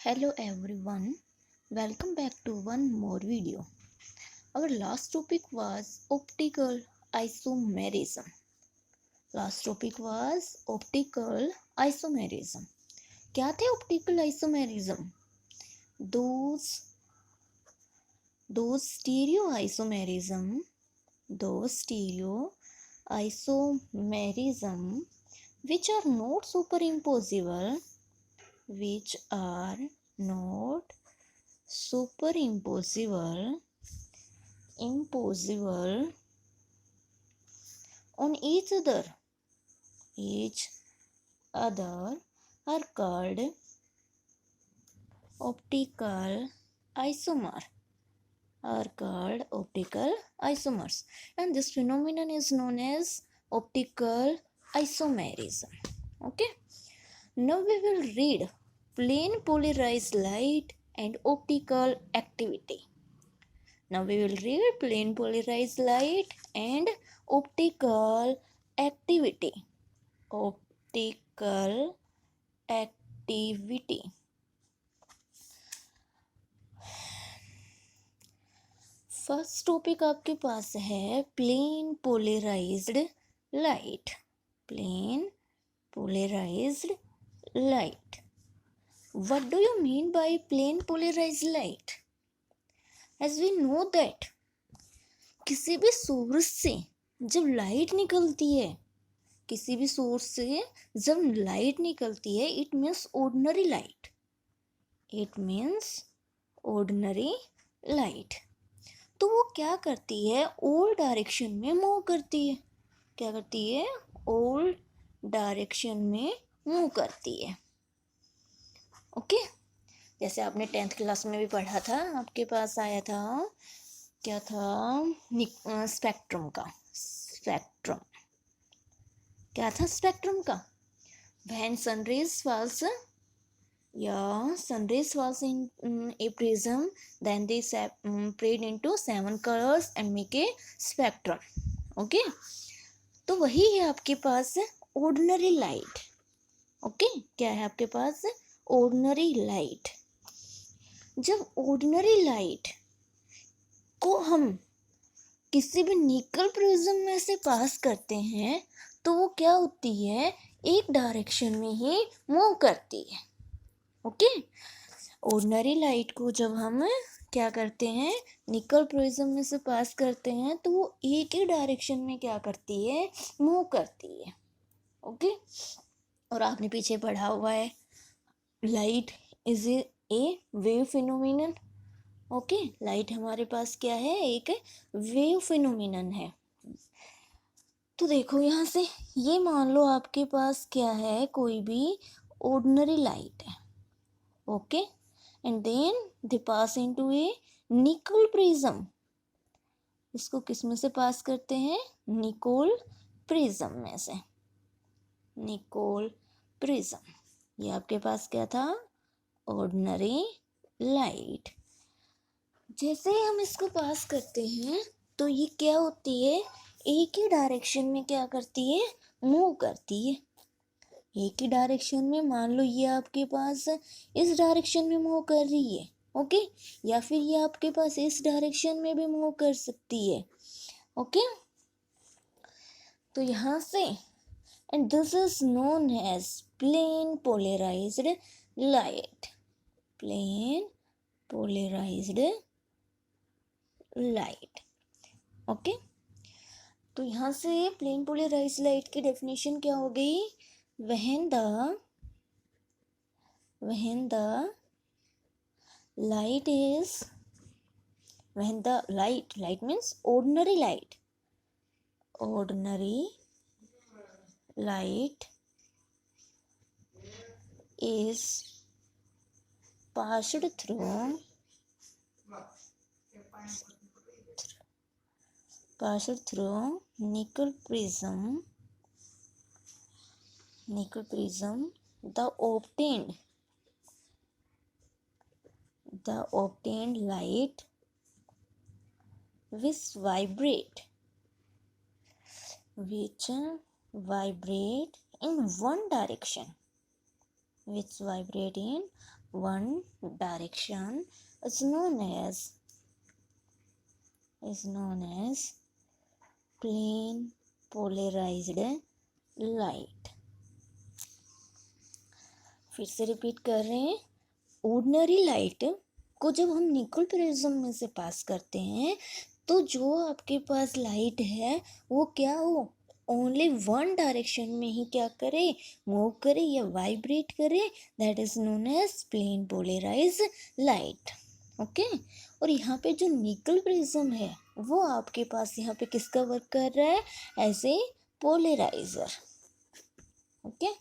Hello everyone, welcome back to one more video. Our last topic was optical isomerism. क्या थे optical isomerism? Those stereoisomerism which are not superimposable imposable on each other are called optical isomers, and this phenomenon is known as optical isomerism. Okay, now we will read plane polarized light and optical activity. Optical activity. First topic आपके पास है plane polarized light. What do you mean by plane polarized light? As we know that किसी भी source से जब light निकलती है, it means ordinary light. तो वो क्या करती है, ऑल डायरेक्शन में मूव करती है. ओके, जैसे आपने 10th क्लास में भी पढ़ा था, आपके पास आया था, क्या था, स्पेक्ट्रम का. When sunrays falls in a prism, then they separate into 7 colors and make a spectrum. Okay, तो वही है आपके पास ordinary light. ओके, क्या है आपके पास ordinary light. जब ordinary light को हम किसी भी निकल प्रिज्म में से पास करते हैं तो वो क्या होती है, एक डायरेक्शन में ही मूव करती है. ओके, ऑर्डिनरी लाइट को जब हम क्या करते हैं, निकल प्रिज्म में से पास करते हैं तो वो एक ही डायरेक्शन में क्या करती है, मूव करती है. ओके, और आपने पीछे पढ़ा हुआ है light is a wave phenomenon. Okay, light हमारे पास क्या है, एक वेव फिनोमिनन है. तो देखो यहाँ से, ये मान लो आपके पास क्या है, कोई भी ऑर्डिनरी लाइट है. Okay, and then they pass into a Nicol prism. इसको किस में से पास करते हैं, निकोल प्रिज्म में से. ये आपके पास क्या था, ऑर्डिनरी लाइट. जैसे ही हम इसको पास करते हैं तो ये क्या होती है, एक ही डायरेक्शन में क्या करती है, मूव करती है. एक ही डायरेक्शन में, मान लो ये आपके पास इस डायरेक्शन में मूव कर रही है. ओके, या फिर ये आपके पास इस डायरेक्शन में भी मूव कर सकती है. ओके, तो यहाँ से, and this is known as plane polarized light. Okay, तो यहाँ से प्लेन पोलराइज्ड लाइट की डेफिनेशन क्या हो गई, when the light means ordinary light is passed through nickel prism, the obtained light which vibrate in one direction, one direction is known as plane polarized light। फिर से repeat कर रहे हैं, ordinary light को जब हम निकल प्रिज्म में से पास करते हैं तो जो आपके पास लाइट है वो क्या हो, ओनली वन डायरेक्शन में ही क्या करे, मूव करे या वाइब्रेट करे, that is known as plane polarize light. Okay, और यहाँ पे जो निकल प्रिज्म है वो आपके पास यहाँ पे किसका वर्क कर रहा है, एज ए पोलराइजर। ओके,